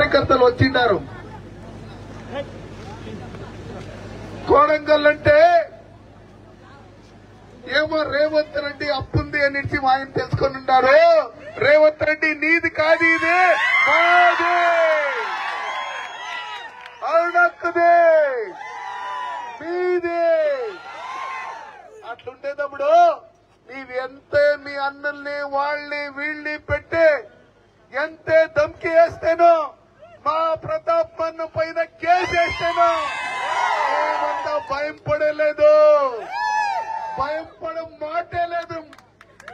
కార్యకర్తలు వచ్చిండారు. కోడంగల్ అంటే ఏమో రేవంత్ రెడ్డి అప్పుంది అని ఆయన తెలుసుకొని ఉన్నారు. రేవంత్ రెడ్డి నీది కాదు, ఇది మాది, అరుణక్కదే, మీది. అట్లుండేటప్పుడు నీవెంతే మీ అన్నల్ని వాళ్ళని వీళ్ళని పెట్టి ఎంతే ధమ్కి వేస్తేనో, మా ప్రతాప్ మన్ను పైన కేసు వేస్తేనో ఏమంతా భయం పడలేదు, భయం పడే మాటే లేదు.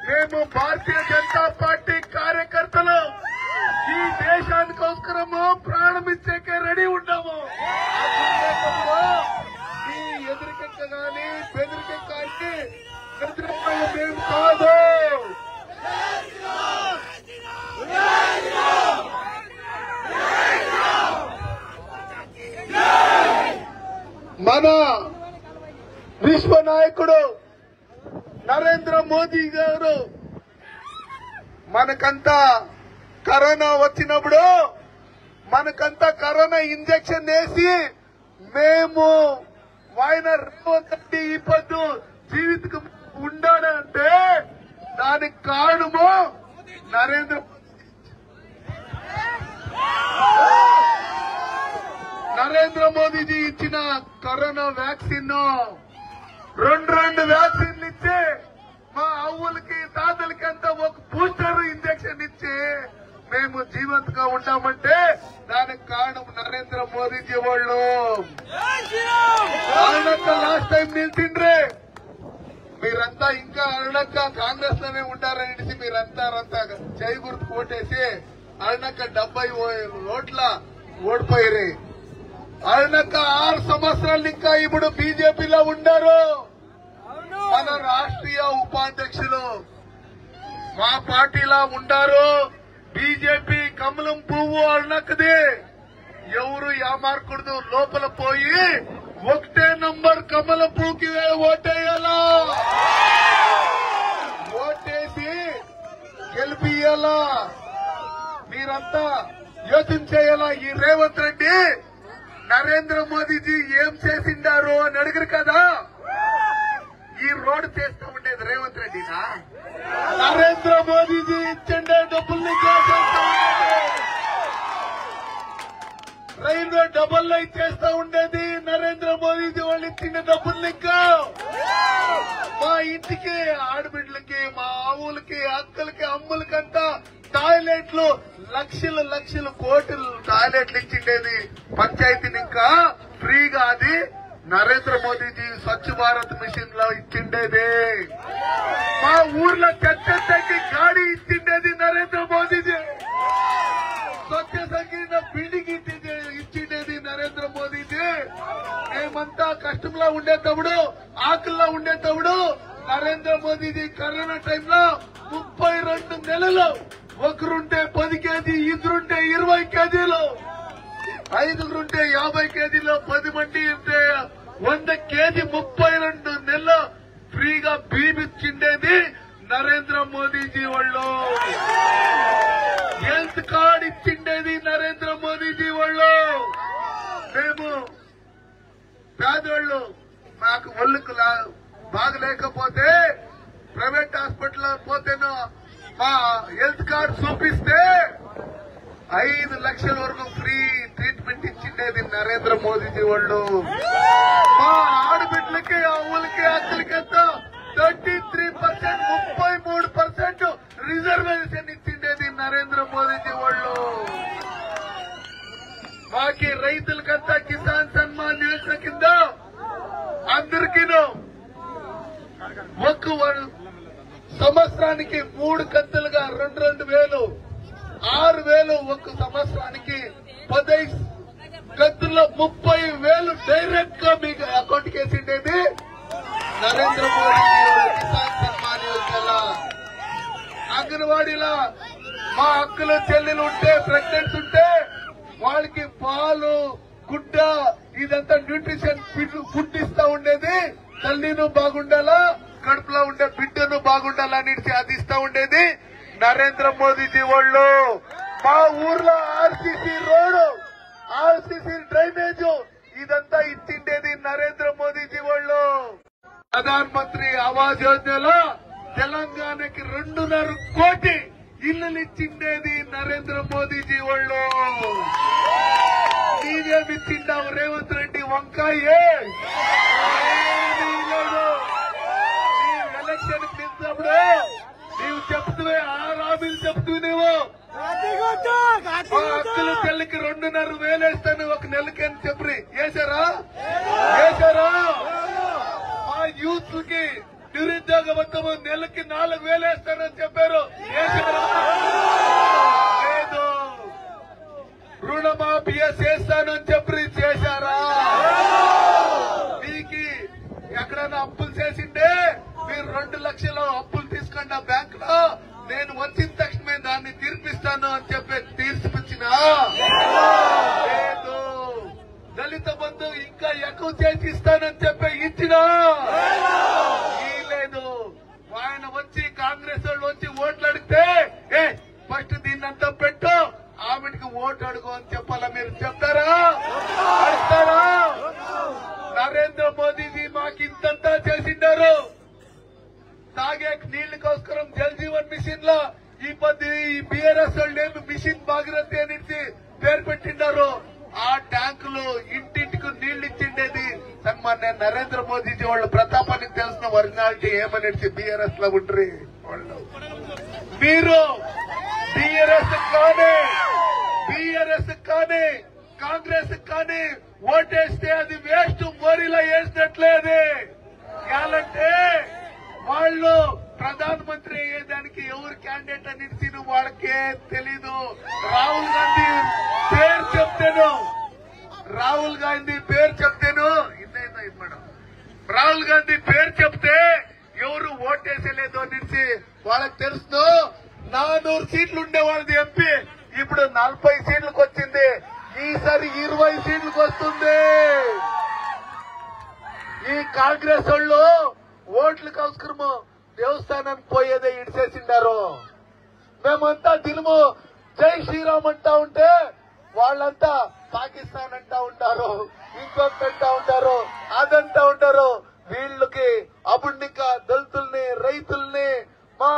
మేము భారతీయ జనతా పార్టీ కార్యకర్తలు ఈ దేశానికోసరము ప్రాణం ఇచ్చేకే రెడీ ఉన్నాము. ఈ ఎదురికెక్క గాని బెదిరికెక్క మేము కాదు. మన విశ్వ నాయకుడు నరేంద్ర మోదీ గారు మనకంతా కరోనా వచ్చినప్పుడు మనకంతా కరోనా ఇంజెక్షన్ వేసి మేము ఆయన రేవంత్ రెడ్డి ఈ పొద్దు జీవితకు ఉండాలంటే దానికి కారణము నరేంద్ర మోదీజీ ఇచ్చిన కరోనా వ్యాక్సిన్ రెండు వ్యాక్సిన్లు ఇచ్చి మా అవ్వులకి తాతలకి అంతా ఒక బూస్టర్ ఇంజెక్షన్ ఇచ్చి మేము జీవంతంగా ఉంటామంటే దానికి కారణం నరేంద్ర మోదీజీ వాళ్ళు. అరుణక్క లాస్ట్ టైం నిలిచిండ్రే, మీరంతా ఇంకా అరుణక్క కాంగ్రెస్ లోనే ఉంటారనేసి మీరంతా చేయి గుర్తు ఓటేసి అరుణక్క 70 ఓట్ల ఓడిపోయారు. అరుణక్క 6 సంవత్సరాలు ఇంకా ఇప్పుడు బీజేపీలో ఉండారు. మన రాష్ట్రీయ ఉపాధ్యక్షులు మా పార్టీలా ఉండారు. బీజేపీ కమలం పువ్వు అరుణక్కది, ఎవరు ఏమారకూడదు. లోపల పోయి 1 నంబర్ కమలం పువ్వుకి ఓటేయాలా, ఓటేసి గెలిపియాలా. మీరంతా యోచన చేయాలా. ఈ రేవంత్ రెడ్డి నరేంద్ర మోదీజీ ఏం చేసిండారు అని అడిగారు కదా. ఈ రోడ్డు చేస్తూ ఉండేది రేవంత్ రెడ్డినా? నరేంద్ర మోదీజీ ఇచ్చిండే డబ్బుల్ని చేసేస్తా ఉండేది. రైల్వే డబ్బుల్లో ఇచ్చేస్తా ఉండేది నరేంద్ర మోదీజీ వాళ్ళు ఇచ్చిన డబ్బుల్ని. ఇంకా మా ఇంటికి ఆడబిడ్డలకి మా ఆవులకి అక్కలకి అమ్ములకంతా టాయిలెట్లు లక్షలు కోట్లు టాయిలెట్లు ఇచ్చిండేది పంచాయతీని. ఇంకా ఫ్రీగా అది నరేంద్ర మోదీజీ స్వచ్ఛ భారత్ మిషన్ లో ఇచ్చిండేది. మా ఊర్లో చెత్తకి గాడి ఇచ్చిండేది నరేంద్ర మోదీజీ. స్వచ్ఛ సంకీర్ణ బిల్డింగ్ ఇచ్చిండేది నరేంద్ర మోదీజీ. మేమంతా కష్టంలో ఉండేటప్పుడు ఆకలిలో ఉండేటప్పుడు నరేంద్ర మోదీజీ కరోనా టైంలో 32 నెలలు ఒకరుంటే 10 కేజీ, ఇద్దరుంటే 20 కేజీలు, 5గురుంటే 50 కేజీలు, 10 మంది ఉంటే 100 కేజీ 32 నెలలు ఫ్రీగా బియ్యం ఇచ్చిండేది నరేంద్ర మోదీజీ వాళ్ళు. హెల్త్ కార్డ్ ఇచ్చిండేది నరేంద్ర మోదీజీ వాళ్ళు. మేము పేదోళ్ళు మాకు ఒళ్ళుకు బాగలేకపోతే ప్రైవేట్ హాస్పిటల్ పోతేనో మా హెల్త్ కార్డ్ చూపిస్తే 5 లక్షల వరకు ఫ్రీ ట్రీట్మెంట్ ఇచ్చిండేది నరేంద్ర మోదీజీ వాళ్ళు. మా ఆడబిడ్డలకి అవ్వులకి అక్కలకి అంతా 33%, 33% రిజర్వేషన్ ఇచ్చిండేది నరేంద్ర మోదీజీ వాళ్ళు. మాకి రైతులకంతా కిసాన్ సన్మాన్ యోజన కింద అందరికీను ఒక్క సంవత్సరానికి 3 కంతులుగా 2,000, 6,000 ఒక్క సంవత్సరానికి 15 కంతుల్లో 30,000 డైరెక్ట్ గా మీకు అకౌంట్ కేసిండేది నరేంద్ర మోదీ కిసాన్ సన్మాన్ యోజన. అంగన్వాడీలో మా అక్కలు చెల్లెలు ఉంటే ప్రెగ్నెంట్స్ ఉంటే వాళ్ళకి పాలు గుడ్డ ఇదంతా న్యూట్రిషన్ ఫుడ్ ఇస్తా ఉండేది. తల్లిను బాగుండాలా, కడుపులో ఉండే బిడ్డను బాగుండాలని అది ఇస్తా ఉండేది నరేంద్ర మోదీజీ వాళ్ళు. మా ఊర్లో ఆర్సీసీ రోడ్డు డ్రైనేజ్ ఇదంతా ఇచ్చిండేది నరేంద్ర మోదీజీ వాళ్ళు. ప్రధాన మంత్రి ఆవాస్ యోజనలో తెలంగాణకి 2.5 కోటి ఇల్లులు ఇచ్చిండేది నరేంద్ర మోదీజీ వాళ్ళు. నీవేమిచ్చిండావు రేవంత్ రెడ్డి వంకాయే? ఎలక్షన్ పిలిచినప్పుడు నీవు చెప్తువే 6 హామీలు చెప్తూనేవో అక్కల చెల్లికి 2.5 వేలు వేస్తాను ఒక నెలకి అని చెప్పి వేశారా? మా యూత్ కి నిరుద్యోగ మొత్తం నెలకి 4 వేలు వేస్తానని చెప్పారు. లేదు. రుణమాఫియా చేస్తానని చెప్పి చేశారా? మీకు ఎక్కడైనా అప్పులు చేసిండే మీరు 2 లక్షలు అప్పులు తీసుకోండి ఆ బ్యాంక్ లో, నేను వచ్చిన తక్షణమే దాన్ని తీర్పిస్తాను అని చెప్పి తీర్పిచ్చినా? లేదు. దళిత బంధు ఇంకా ఎక్కువ చేసి ఇస్తానని చెప్పి ఇచ్చినా? లేదు. ఆయన వచ్చి కాంగ్రెస్ వాళ్ళు వచ్చి ఓట్లు అడిగితే ఫస్ట్ దీన్నంతా పెట్టు ఆమెకి ఓటు అడుగు అని చెప్పాలా? మీరు చెప్తారా? అడుగుతారా? నరేంద్ర మోదీజీ మాకు ఇంతంతా చేసిండారు. తాగే నీళ్ల కోసరం జల్ జీవన్ మిషన్ లో ఈ బీఆర్ఎస్ వాళ్ళు మిషన్ భాగీరథి అని పేరు పెట్టిండారు. ఆ ట్యాంకులు ఇంటింటికి నీళ్లు ఇచ్చిండేది సన్మాన్య నరేంద్ర మోదీజీ వాళ్ళు. ప్రతాపానికి తెలిసిన ఒరిజినాలిటీ ఏమనేసి బీఆర్ఎస్ లో ఉండ్రి వాళ్ళు. మీరు బీఆర్ఎస్ కానీ కాంగ్రెస్ కానీ ఓటేస్తే అది వేస్ట్, మోరీలో వేసినట్లేది. ఎలాంటే వాళ్ళు ప్రధానమంత్రి అయ్యేదానికి ఎవరు క్యాండిడేట్ అనేది వాళ్ళకే తెలీదు. రాహుల్ గాంధీ పేరు చెప్తేను రాహుల్ గాంధీ పేరు చెప్తే ఎవరు ఓటేసేలేదు అనేసి వాళ్ళకి తెలుసు. 400 సీట్లు ఉండే వాళ్ళది ఎంపీ ఇప్పుడు 40 సీట్లకు వచ్చింది. ఈసారి 20 సీట్లకు వస్తుంది. ఈ కాంగ్రెస్ వాళ్ళు ఓట్ల అవసరము దేవస్థానానికి పోయేదే ఇడిసేసిండారు. మేమంతా దినము జై శ్రీరామ్ అంటా ఉంటే వాళ్ళంతా పాకిస్తాన్ అంటా ఉంటారు, ఇంకొకటి అంటా ఉంటారు, అదంటా ఉంటారు. వీళ్ళకి అబుణ్ణిక దళితుల్ని రైతుల్ని మా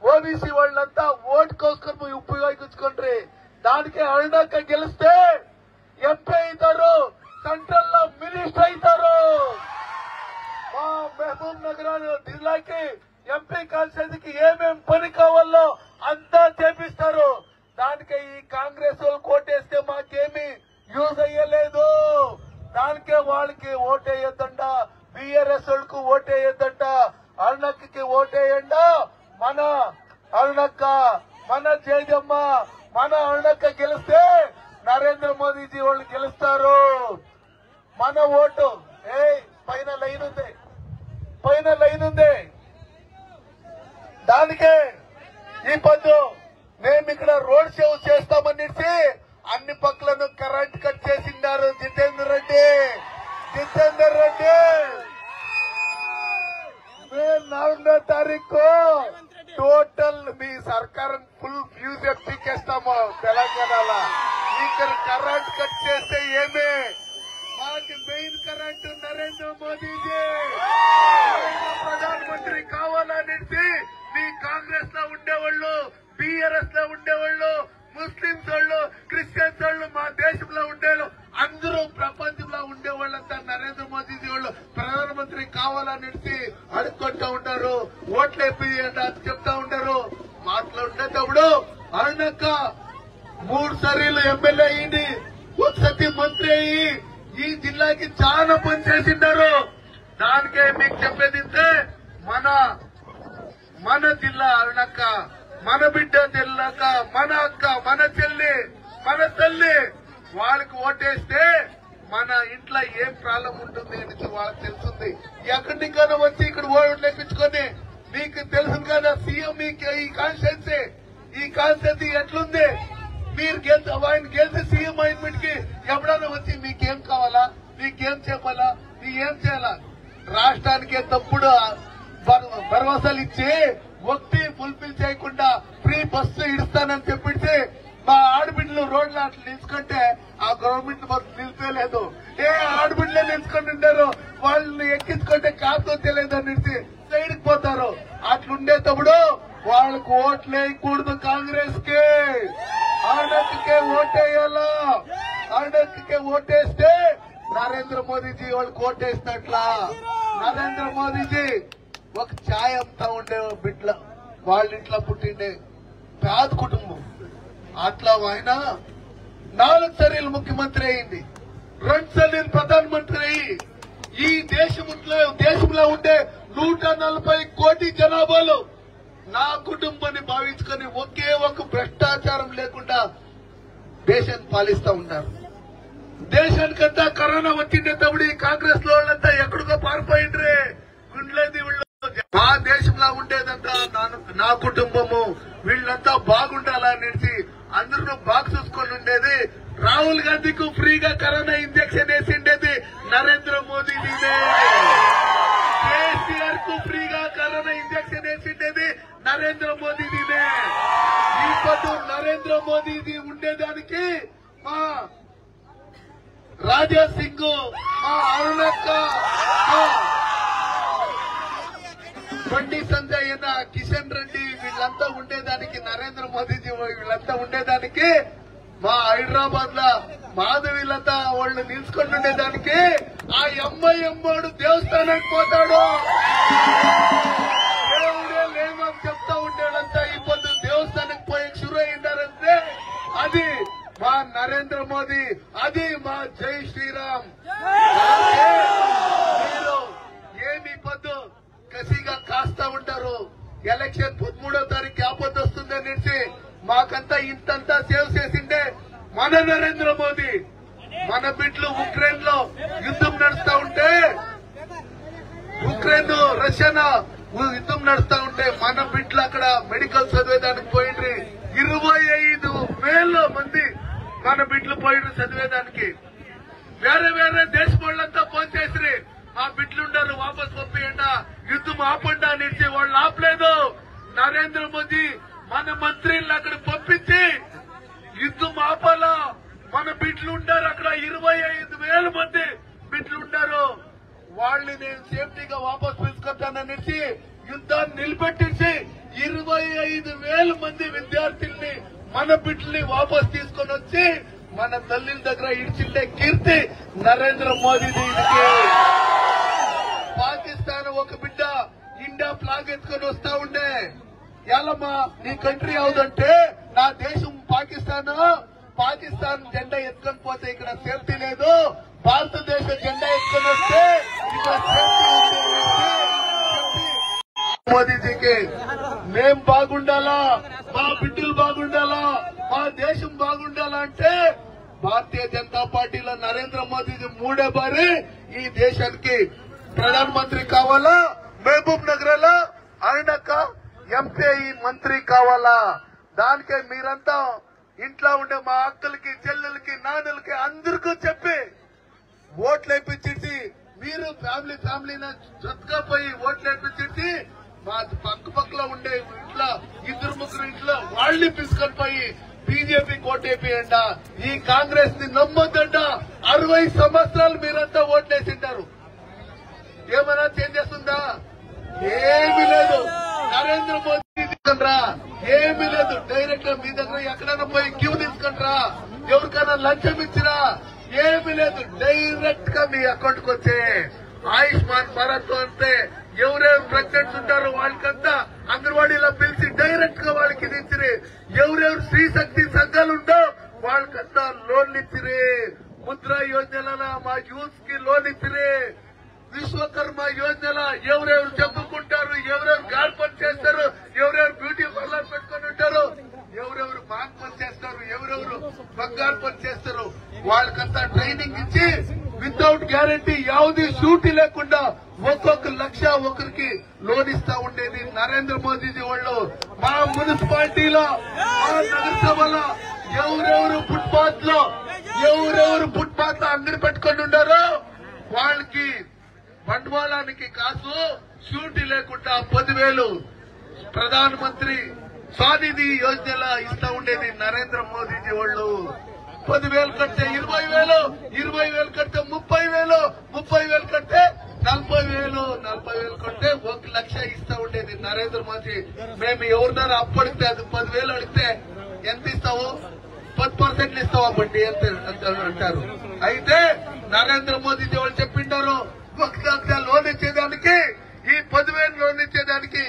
ఓబీసీ వాళ్ళంతా ఓటు కోసం ఉపయోగించుకుంటారు. దానికి అరుణాక గెలిస్తే ఎంపీ అవుతారు, సెంట్రల్ లో మినిస్టర్ అవుతారు. మా మహబూబ్ నగర్ జిల్లాకి ఎంపీ కాన్స్టిట్యూన్సీకి ఏమేం పని కావాలో అంతా చేపిస్తారు. దానికి ఈ కాంగ్రెస్ వాళ్ళు కోటేస్తే మాకేమీ యూజ్ అయ్యలేదు. దానికే వాళ్ళకి ఓటేయొద్దంట, బీఆర్ఎస్ వాళ్ళకు ఓటేయొద్దంట. అరుణక్కకి ఓటేయండా. మన అరుణక్క, మన జేజమ్మ, మన అరుణక్క గెలిస్తే నరేంద్ర మోదీజీ వాళ్ళు గెలుస్తారు. మన ఓటు పైన లైన్ ఉంది. దానికే ఈ పొద్దు మేము ఇక్కడ రోడ్ షో చేస్తామనేసి అన్ని పక్కలను కరెంట్ కట్ చేసిండారు జితేందర్ రెడ్డి. మే 4వ తారీఖు టోటల్ మీ సర్కారం ఫుల్ ఫ్యూజ్ ఎక్కిస్తాము తెలంగాణలో. ఇక్కడ కరెంట్ కట్ చేస్తే ఏమే మాకు మెయిన్ కరెంట్ నరేంద్ర మోదీజీ ప్రధానమంత్రి కావాలనేసి మీ కాంగ్రెస్ లో ఉండేవాళ్ళు, బీఆర్ఎస్ లో ఉండేవాళ్ళు, ముస్లింస్ వాళ్ళు, క్రిస్టియన్స్ వాళ్ళు, మా దేశంలో ఉండేవాళ్ళు అందరూ ప్రపంచంలో ఉండేవాళ్ళంతా నరేంద్ర మోదీజీ వాళ్ళు ప్రధానమంత్రి కావాలనేసి అడుక్కుంటా ఉంటారు. ఓట్లు వేపియండి అని చెప్తా ఉంటారు. మాట్లాడేటప్పుడు అరుణక్క 3 సార్లు ఎమ్మెల్యే అయ్యింది, ఒకసారి మంత్రి అయ్యి ఈ జిల్లాకి చాలా పని చేసిండారు. దానికే మీకు చెప్పేది మన జిల్లా అరుణక్క, మన బిడ్డ జిల్లాక, మన అక్క, మన చెల్లి, మన తల్లి వాళ్ళకి ఓటేస్తే మన ఇంట్లో ఏం ప్రాబ్లం ఉంటుంది అని వాళ్ళకి తెలుస్తుంది. ఎక్కడికైనా వచ్చి ఇక్కడ ఓటు లెక్కించుకొని మీకు తెలుసు కదా సీఎం మీకు ఈ కాన్స్టిట్యూన్సీ ఎట్లుంది. మీరు ఆయన గెలిచి సీఎం అయినకి ఎప్పుడైనా వచ్చి మీకేం కావాలా, మీకేం చెప్పాలా, మీకేం చేయాలా, రాష్ట్రానికి తప్పుడు భరోసాలు ఇచ్చి ఒకటి ఫుల్ఫిల్ చేయకుండా ఫ్రీ బస్సు ఇస్తానని చెప్పి మా ఆడబిడ్డలు రోడ్లు అట్లా నిలుచుకుంటే ఆ గవర్నమెంట్ మొత్తం నిలిపేలేదు. ఆడబిడ్డలే నిలుచుకొని ఉండారు, వాళ్ళని ఎక్కించుకుంటే కాపుతో తెలియదు అనేసి సైడ్కి పోతారు. అట్లుండేటప్పుడు వాళ్ళకు ఓట్లు వేయకూడదు. కాంగ్రెస్ కి ఆడకే ఓటేయాలా. ఆడకే ఓటేస్తే నరేంద్ర మోదీజీ వాళ్ళకి ఓటేసినట్లా. నరేంద్ర మోదీజీ ఒక ఛాయ్ అమ్ముతా ఉండే బిడ్డ, వాళ్ళ ఇంట్లో పుట్టిండే పేద కుటుంబం. అట్లా ఆయన 4 సార్లు ముఖ్యమంత్రి అయింది, 2 సార్లు ప్రధానమంత్రి అయ్యి ఈ దేశంలో ఉండే 140 కోటి జనాభాలో నా కుటుంబాన్ని భావించుకొని ఒకే ఒక భ్రష్టాచారం లేకుండా దేశాన్ని పాలిస్తా ఉన్నారు. దేశానికంతా కరోనా వచ్చిండేటప్పుడు ఈ కాంగ్రెస్ లో వాళ్ళంతా ఎక్కడికో పారిపోయిండ్రే. గుండ్లేది వీళ్ళు మా దేశంలో ఉండేదంతా నా కుటుంబము, వీళ్ళంతా బాగుండాలనేసి అందరూ బాగా చూసుకొని ఉండేది. రాహుల్ గాంధీకి ఫ్రీగా కరోనా ఇంజెక్షన్ వేసిండేది నరేంద్ర మోదీజీనే. కేసీఆర్ కు ఫ్రీగా కరోనా ఇంజెక్షన్ వేసిండేది నరేంద్ర మోదీజీనే. ఇప్పుడు నరేంద్ర మోదీజీ ఉండేదానికి మా రాజా సింగ్, మా అరుణక్క, బండి సంజయ్, కిషన్ రెడ్డి వీళ్ళంతా ఉండేదానికి, నరేంద్ర మోదీజీ వీళ్ళంతా ఉండేదానికి, మా హైదరాబాద్ లో మాధవీలత వాళ్ళు నిలుచుకొని ఉండేదానికి ఆ అమ్మాడు దేవస్థానానికి పోతాడు. దేవుడే లేమని చెప్తా ఉండేదంతా ఇప్పుడు దేవస్థానానికి పోయి షురు అయిందారంటే అది మా నరేంద్ర మోదీ, అది మా జై శ్రీరామ్. మీరు ఏమి పొద్దు కసిగా కాస్తా ఉంటారు. ఎలక్షన్ 13వ తారీఖు ఆపొద్దు వస్తుంది అనేసి మాకంతా ఇంతంతా సేవ్ చేసిండే మన నరేంద్ర మోదీ. మన బిడ్డలు ఉక్రెయిన్ లో యుద్ధం నడుస్తా ఉంటే, ఉక్రెయిన్ రష్యా యుద్ధం నడుస్తా ఉంటే మన బిడ్డలు అక్కడ మెడికల్ చదివేదానికి పోయిండ్రి. 25,000 మంది మన బిడ్డలు పోయిండ్రు చదివేదానికి. వేరే వేరే దేశం వాళ్ళంతా ఫోన్ చేసి మా బిడ్డలుండారు వాపస్ పంపియండి, యుద్ధం ఆపండి అనేసి వాళ్ళు ఆపలేదు. నరేంద్ర మోదీ మన మంత్రులను అక్కడ పంపించి యుద్ధం ఆపాలా. మన బిడ్డలు ఉండారు అక్కడ 25,000 మంది బిడ్డలు ఉండారు. వాళ్ళని నేను సేఫ్టీగా వాపస్ తీసుకొస్తాననేసి యుద్ధాన్ని నిలబెట్టేసి 25,000 మంది విద్యార్థుల్ని మన బిడ్డల్ని వాపస్ తీసుకొని వచ్చి మన తల్లిల దగ్గర ఇడిచిండే కీర్తి నరేంద్ర మోదీది. పాకిస్తాన్ ఒక బిడ్డ ఇండియా ఫ్లాగ్ ఎత్తుకొని వస్తా ఉండే, ఎలమ్మా నీ కంట్రీ అవుదంటే నా దేశం పాకిస్తాన్ జెండా ఎత్తుకొని పోతే ఇక్కడ సేఫ్టీ లేదు, భారతదేశ జెండా ఎత్తుకొని వస్తే ఇక్కడ సేఫ్టీ ఉంది. మోదీజీకి మేం బాగుండాలా, మా బిడ్డలు బాగుండాలా, మా దేశం బాగుండాలా అంటే భారతీయ జనతా పార్టీలో నరేంద్ర మోదీజీ 3వ బారి ఈ దేశానికి ప్రధానమంత్రి కావాలా, మహబూబ్ నగర్ లో అరుణక్క ఎంపీ మంత్రి కావాలా. దానికే మీరంతా ఇంట్లో ఉండే మా అక్కలకి, చెల్లెలకి, నాన్నలకి అందరికీ చెప్పి ఓట్లు వేయించేసి మీరు ఫ్యామిలీని జతగా పోయి ఓట్లు వేయించేసి మా పక్కలో ఉండే ఇంట్లో 2-3 ఇంట్లో వాళ్ళని తీసుకొని పోయి బీజేపీ కోటేపియండ. ఈ కాంగ్రెస్ ని నమ్మొద్దంట. 60 సంవత్సరాలు మీరంతా ఓట్లేసింటారు. ఏమైనా చేంజ్ చేస్తుందా? ఏమీ లేదు. నరేంద్ర మోదీ తీసుకుంటారా? ఏమీ లేదు. డైరెక్ట్ గా మీ దగ్గర ఎక్కడైనా పోయి క్యూ తీసుకుంటారా? ఎవరికైనా లంచం ఇచ్చిరా? ఏమీ లేదు. డైరెక్ట్ గా మీ అకౌంట్ కు వచ్చే ఆయుష్మాన్ భారత్ అంటే ఎవరెవరు ప్రెగ్నెంట్స్ ఉంటారో వాళ్ళకంతా అంగన్వాడీలో పిలిచి డైరెక్ట్ గా వాళ్ళకి ఇది ఇచ్చిరి. ఎవరెవరు స్త్రీ శక్తి సంఘాలు ఉండో వాళ్ళకంతా లోన్లు ఇచ్చిరి. ముద్ర యోజన మా యూత్ కి లోన్ ఇచ్చిరి. విశ్వకర్మ యోజన ఎవరెవరు చెప్పుకుంటారు, ఎవరెవరు గార్ పని చేస్తారు, ఎవరెవరు బ్యూటీ పార్లర్ పెట్టుకుని ఉంటారు, ఎవరెవరు మాక్ పని చేస్తారు, ఎవరెవరు బంగారు పని చేస్తారు, వాళ్ళకంతా ట్రైనింగ్ ఇచ్చి వితౌట్ గ్యారంటీ యావది షూటీ లేకుండా 1 లక్ష ఒకరికి లోన్ ఇస్తా ఉండేది నరేంద్ర మోదీజీ వాళ్ళు. మా మున్సిపాలిటీలో, మా నగరసభలో ఎవరెవరు ఫుట్పాత్ లో అంగడి పెట్టుకుని ఉన్నారో వాళ్ళకి బండవాళానికి కాసు షూటీ లేకుండా 10,000 ప్రధానమంత్రి స్వానిధి యోజన ఇస్తా ఉండేది నరేంద్ర మోదీజీ వాళ్ళు. 10,000 కడితే 20,000, 20,000 కడితే 30,000, 30,000 కడితే 40,000, 40,000 కడితే 1,00,000 ఇస్తా ఉండేది నరేంద్ర మోదీ. మేము ఎవరినైనా అప్పడితే అది 10,000 అడిగితే ఎంత ఇస్తావు? 10% ఇస్తావా బట్టి ఎంత అంటారు. అయితే నరేంద్ర మోదీజీ వాళ్ళు చెప్పిండారు 1,00,000 లోన్ ఇచ్చేదానికి, ఈ 10,000 లోన్ ఇచ్చేదానికి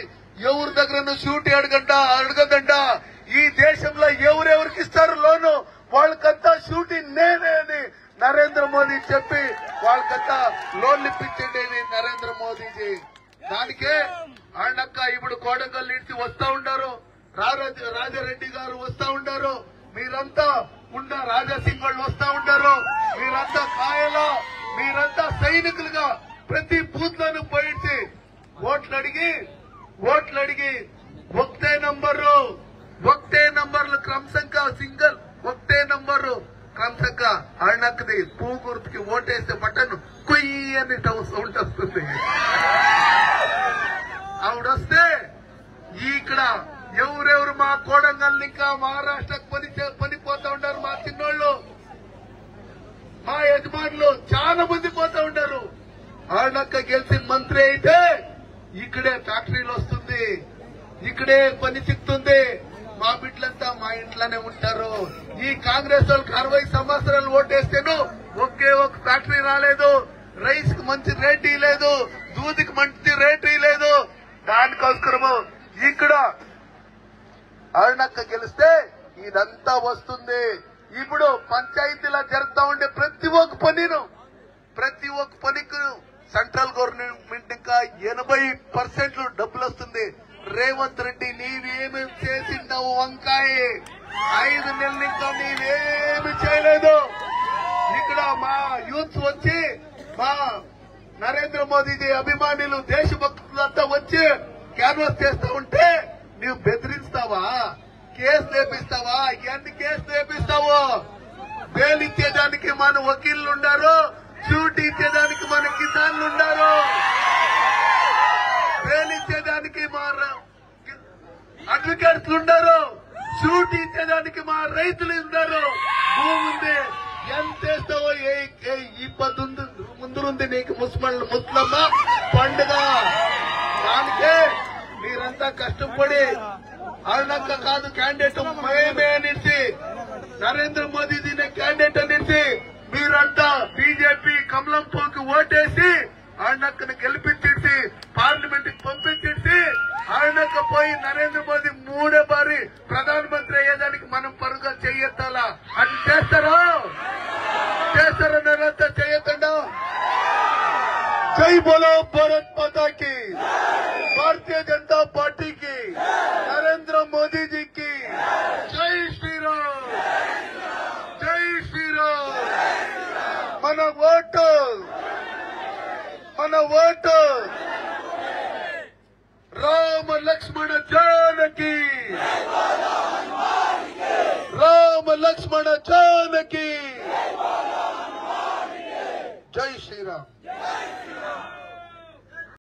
ఎవరి దగ్గర షూటీ అడగదంట. ఈ దేశంలో ఎవరెవరికి ఇస్తారు లోను వాళ్ళకంతా షూటీ నేనే అని నరేంద్ర మోదీ చెప్పి వాళ్ళకంతా లోన్లు ఇప్పించండి నరేంద్ర మోదీజీ. దానికే ఆయనక్క ఇప్పుడు కోడంగల్ నుంచి వస్తా ఉండారు, రాజారెడ్డి గారు వస్తా ఉండారు, మీరంతా రాజాసింగ్ వాళ్ళు వస్తా ఉంటారు, మీరంతా కాయలో, మీరంతా సైనికులుగా ప్రతి బూత్ లోనూ పోయించి ఓట్లు అడిగి ఒకటే నంబర్లు క్రమశంగా సింగిల్ ఒకటే నంబరు క్రమశంగా అన్నక్కది పువ్వు గుర్తుకి ఓటేస్తే బటన్ కుయ్యి అని సౌండ్ వస్తుంది. ఆవిడొస్తే ఇక్కడ ఎవరెవరు మా కోడంగల్ ఇంకా మహారాష్ట్రకు పనిపోతా ఉంటారు, మా చిన్నోళ్ళు, మా యజమానులు చాలా మంది పోతా ఉంటారు. ఆడక్క గెలిచిన మంత్రి అయితే ఇక్కడే ఫ్యాక్టరీలు వస్తుంది, ఇక్కడే పని చిక్తుంది, మా బిడ్డలంతా మా ఇంట్లోనే ఉంటారు. ఈ కాంగ్రెస్ వాళ్ళకి 60 సంవత్సరాలు ఓటేస్తేను ఒకే ఒక ఫ్యాక్టరీ రాలేదు, రైస్ కి మంచి రేట్ ఇవ్వలేదు, దూదికి మంచి రేట్ ఇవ్వలేదు. దానికోసము ఇక్కడ అరుణక్క గెలిస్తే ఇదంతా వస్తుంది. ఇప్పుడు పంచాయతీలా జరుగుతా ఉండే ప్రతి ఒక్క పనికి సెంట్రల్ గవర్నమెంట్ ఇంకా 80% డబ్బులు వస్తుంది. రేవంత్ రెడ్డి నీవేమేమి చేసిండావు? వంకాయ 5 నెలలు ఇంకా నీవేమి చేయలేదు. ఇక్కడ మా యూత్ వచ్చి మా నరేంద్ర మోదీజీ అభిమానులు దేశభక్తులంతా వచ్చి క్యాన్వాస్ చేస్తా ఉంటే నీవు బెదిరిస్తావా? కేసు లేపిస్తావా? ఎన్ని కేసులు లేపిస్తావు? బెయిల్ ఇచ్చేదానికి మన వకీళ్లు ఉన్నారు, డ్యూటీ ఇచ్చేదానికి మన కిసాన్లు ఉన్నారు, బెయిల్ ఇచ్చేదానికి మా అడ్వకేట్స్ ఉన్నారు, డ్యూటీ ఇచ్చేదానికి మా రైతులు ఉన్నారు. భూమి ఉంది, ఎంత వేస్తావో ఇబ్బంది ఉంది, ముందుంది నీకు ముస్లమ్మ పండుగ. దానికే మీరంతా కష్టపడి అరుణక్క కాదు క్యాండిడేట్ మేమే అనేసి నరేంద్ర మోదీజీనే క్యాండిడేట్ అనేసి మీరంతా బీజేపీ కమలంపూకి ఓటేసి అరుణక్కను గెలిపించేసి పార్లమెంట్ కి పంపించేసి అరుణక్క పోయి నరేంద్ర మోదీ 3వ బారి ప్రధానమంత్రి అయ్యేదానికి మనం పరుగా చెయ్యెత్తాలా? అది చేస్తారా నరంతా చెయ్యొద్దా? జై బోలో భారత్ మాతా की, भारतीय जनता पार्टी की, नरेंद्र मोदी जी की जय श्री राम, जय श्री राम. మన ఓటు రామ లక్ష్మణ జానకి, రామ లక్ష్మణ జానకి, జై శ్రీరామ్.